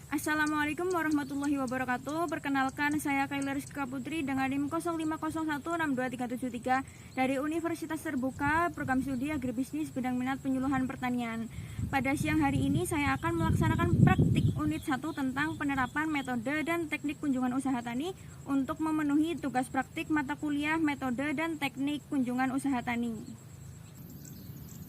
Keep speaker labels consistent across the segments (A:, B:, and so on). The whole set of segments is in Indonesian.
A: Assalamualaikum warahmatullahi wabarakatuh. Perkenalkan, saya Kayla Rizka Putri dengan NIM 05016273 dari Universitas Terbuka Program Studi Agribisnis Bidang Minat Penyuluhan Pertanian. Pada siang hari ini saya akan melaksanakan praktik unit 1 tentang penerapan metode dan teknik kunjungan usaha tani untuk memenuhi tugas praktik mata kuliah metode dan teknik kunjungan usaha tani.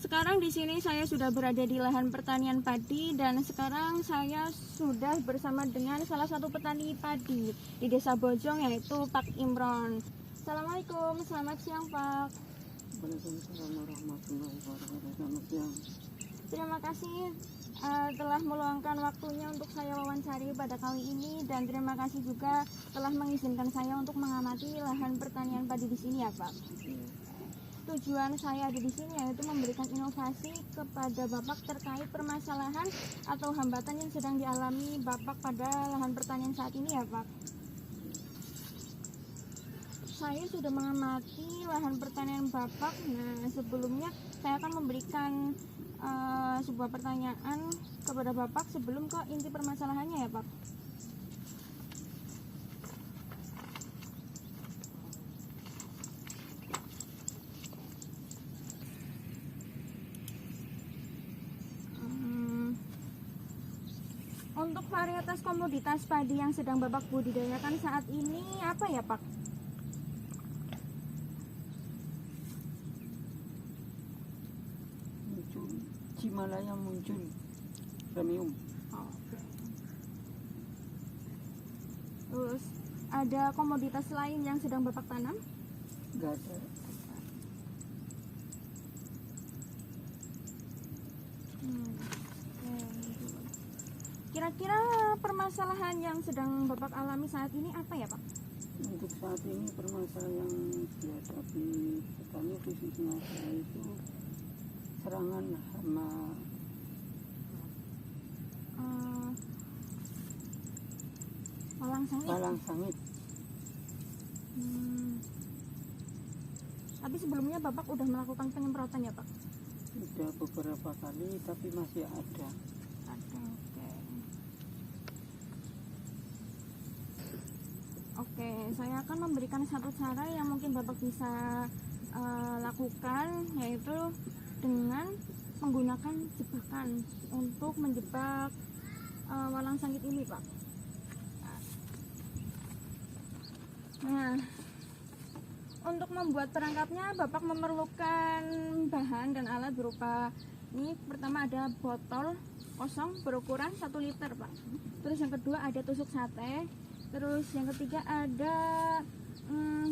A: Sekarang di sini saya sudah berada di lahan pertanian padi dan sekarang saya sudah bersama dengan salah satu petani padi di Desa Bojong, yaitu Pak Imron. Assalamualaikum, selamat siang Pak.
B: Waalaikumsalam warahmatullahi wabarakatuh. Selamat siang.
A: Terima kasih telah meluangkan waktunya untuk saya wawancari pada kali ini, dan terima kasih juga telah mengizinkan saya untuk mengamati lahan pertanian padi di sini ya Pak. Tujuan saya ada di sini yaitu memberikan inovasi kepada Bapak terkait permasalahan atau hambatan yang sedang dialami Bapak pada lahan pertanian saat ini ya Pak. Saya sudah mengamati lahan pertanian Bapak. Nah, sebelumnya saya akan memberikan sebuah pertanyaan kepada Bapak sebelum ke inti permasalahannya ya Pak. Untuk varietas komoditas padi yang sedang Bapak budidayakan saat ini apa ya Pak?
B: Muncul Cimalaya, muncul premium.
A: Oke. Terus ada komoditas lain yang sedang Bapak tanam?
B: Enggak ada.
A: Kira-kira permasalahan yang sedang Bapak alami saat ini apa ya Pak?
B: Untuk saat ini permasalahan yang dihadapi petani khususnya saya itu serangan hama
A: Walang sangit.
B: sangit.
A: Tapi sebelumnya Bapak udah melakukan penyemprotan ya Pak?
B: Sudah beberapa kali tapi masih ada.
A: Oke, saya akan memberikan satu cara yang mungkin Bapak bisa lakukan, yaitu dengan menggunakan jebakan untuk menjebak walang sangit ini Pak. Nah, untuk membuat perangkapnya Bapak memerlukan bahan dan alat berupa ini. Pertama ada botol kosong berukuran 1 liter Pak. Terus yang kedua ada tusuk sate. Terus yang ketiga ada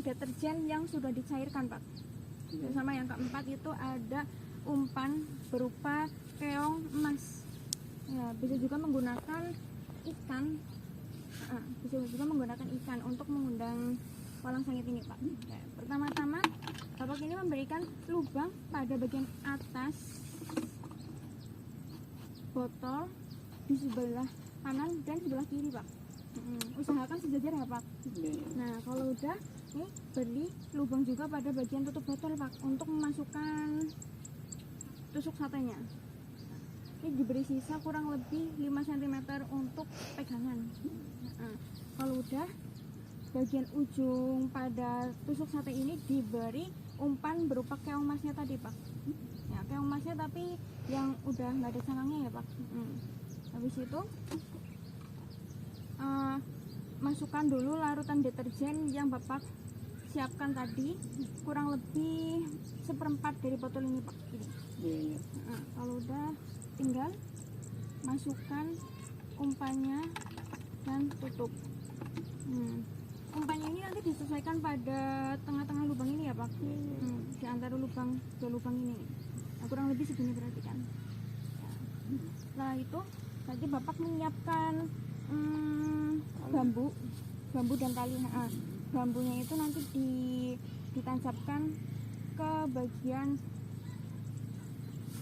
A: deterjen yang sudah dicairkan Pak. Sama yang keempat itu ada umpan berupa keong emas. Ya, bisa juga menggunakan ikan. Bisa juga menggunakan ikan untuk mengundang walang sangit ini Pak. Ya, pertama-tama Bapak ini memberikan lubang pada bagian atas botol di sebelah kanan dan sebelah kiri Pak. Usahakan sejajar ya Pak. Nah, kalau udah nih, beri lubang juga pada bagian tutup botol Pak untuk memasukkan tusuk satenya. Ini diberi sisa kurang lebih 5 cm untuk pegangan. Kalau udah, bagian ujung pada tusuk sate ini diberi umpan berupa keong emasnya tadi Pak. Ya, keong emasnya tapi yang udah nggak ada canangnya ya Pak. Habis itu masukkan dulu larutan deterjen yang Bapak siapkan tadi, kurang lebih 1/4 dari botol ini Pak. Ini. Kalau udah, tinggal masukkan umpannya dan tutup. Umpannya ini nanti disesuaikan pada tengah-tengah lubang ini ya Pak. Di antara lubang ke lubang ini. Nah, kurang lebih segini perhatikan. Setelah itu nanti Bapak menyiapkan bambu dan tali. Bambunya itu nanti ditancapkan ke bagian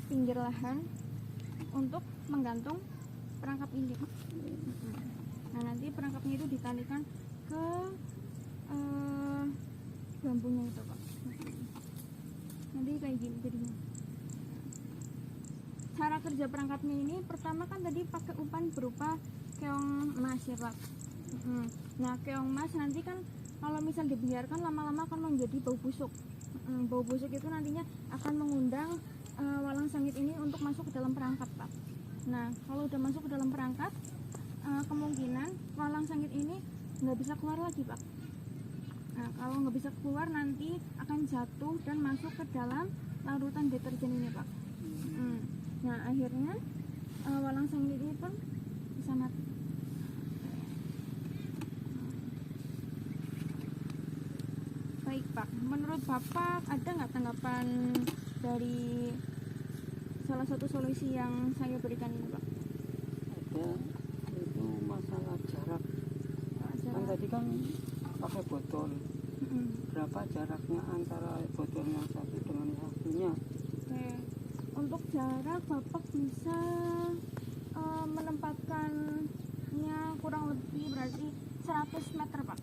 A: pinggir lahan untuk menggantung perangkap ini Pak. Nah nanti perangkapnya itu ditalikan ke bambunya itu Pak. Nanti kayak gini jadinya. Cara kerja perangkapnya ini pertama kan tadi pakai umpan berupa keong emas ya Pak. Nah keong emas nanti kan kalau misal dibiarkan lama-lama akan menjadi bau busuk. Bau busuk itu nantinya akan mengundang walang sangit ini untuk masuk ke dalam perangkap Pak. Nah kalau udah masuk ke dalam perangkap kemungkinan walang sangit ini nggak bisa keluar lagi Pak. Nah kalau nggak bisa keluar nanti akan jatuh dan masuk ke dalam larutan deterjen ini Pak. Nah akhirnya walang sangit ini pun bisa mati. Baik Pak, menurut Bapak ada nggak tanggapan dari salah satu solusi yang saya berikan ini Pak?
B: Ada, itu masalah jarak. Kan tadi kan pakai botol. Berapa jaraknya antara botol yang satu dengan yang satunya?
A: Oke. Untuk jarak Bapak bisa menempatkannya kurang lebih berarti 100 meter Pak.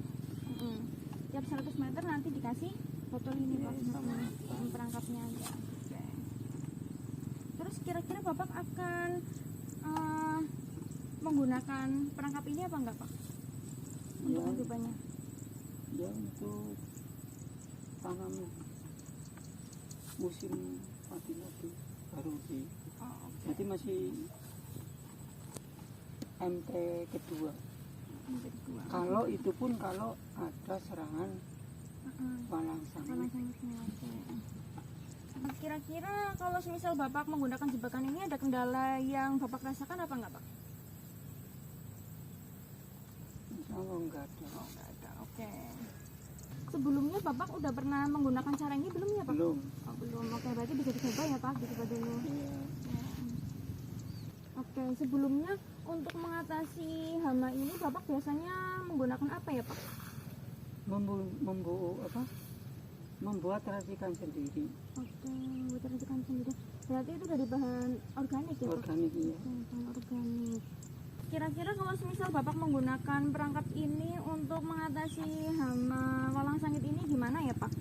A: Tiap 100 meter nanti dikasih botol ini Pak, sama perangkapnya aja. Oke. Terus kira-kira Bapak akan menggunakan perangkap ini apa enggak Pak? Untuk kehidupannya?
B: Ya untuk tanam musim padi baru di. Jadi masih MT kedua. Kalau itu pun kalau ada serangan walang sangit.
A: Kira-kira kalau semisal Bapak menggunakan jebakan ini ada kendala yang Bapak rasakan apa enggak Pak?
B: Insya Allah enggak ada.
A: Enggak ada. Oke. Sebelumnya Bapak udah pernah menggunakan cara ini belum ya Pak?
B: Belum.
A: Belum. Oke, berarti bisa dicoba ya Pak, dicoba dulu.
B: Iya.
A: Oke, sebelumnya untuk mengatasi hama ini Bapak biasanya menggunakan apa ya Pak?
B: Membuat racikan sendiri.
A: Oke, membuat racikan sendiri. Berarti itu dari bahan organik ya Pak?
B: Organik iya.
A: Bahan organik. Kira-kira kalau semisal Bapak menggunakan perangkap ini untuk mengatasi hama walang sangit ini gimana ya Pak?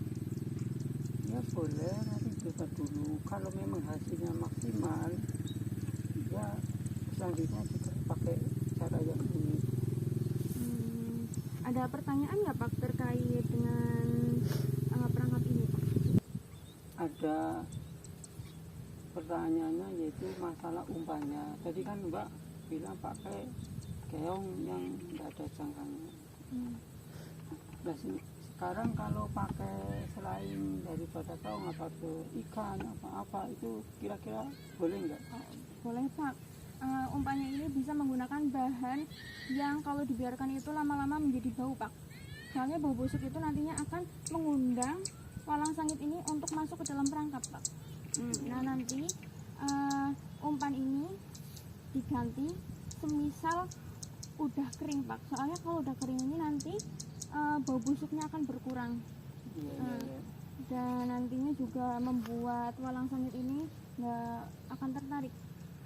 B: Ya boleh, nanti coba dulu. Kalau memang hasilnya maksimal, ya selanjutnya kita pakai cara yang ini.
A: Ada pertanyaan nggak Pak terkait dengan perangkap ini Pak?
B: Ada pertanyaannya yaitu masalah umpannya. Tadi kan Mbak bilang pakai keong yang tidak ada cangkangnya. Nah, sekarang kalau pakai selain daripada keong apa tuh ikan apa itu kira-kira boleh nggak?
A: Boleh Pak. Umpannya ini bisa menggunakan bahan yang kalau dibiarkan itu lama-lama menjadi bau Pak. Soalnya bau busuk itu nantinya akan mengundang walang sangit ini untuk masuk ke dalam perangkap Pak. Nah nanti umpan ini diganti semisal udah kering Pak. Soalnya kalau udah kering ini nanti bau busuknya akan berkurang. Dan nantinya juga membuat walang sangit ini nggak akan tertarik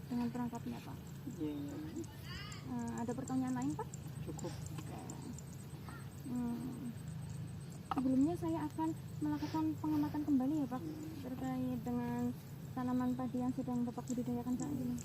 A: dengan perangkapnya Pak. Ada pertanyaan lain Pak?
B: Cukup.
A: Sebelumnya saya akan melakukan pengamatan kembali ya Pak terkait dengan tanaman padi yang sedang Bapak budidayakan saat ini.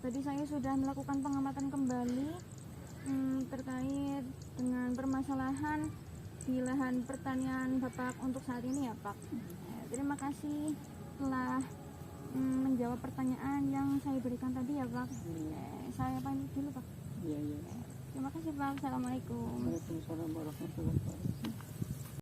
A: Tadi saya sudah melakukan pengamatan kembali terkait dengan permasalahan di lahan pertanian Bapak untuk saat ini ya Pak. Terima kasih telah menjawab pertanyaan yang saya berikan tadi ya Pak. Saya pamit dulu Pak.
B: Iya.
A: Terima kasih Pak. Assalamualaikum.
B: Waalaikumsalam warahmatullahi wabarakatuh.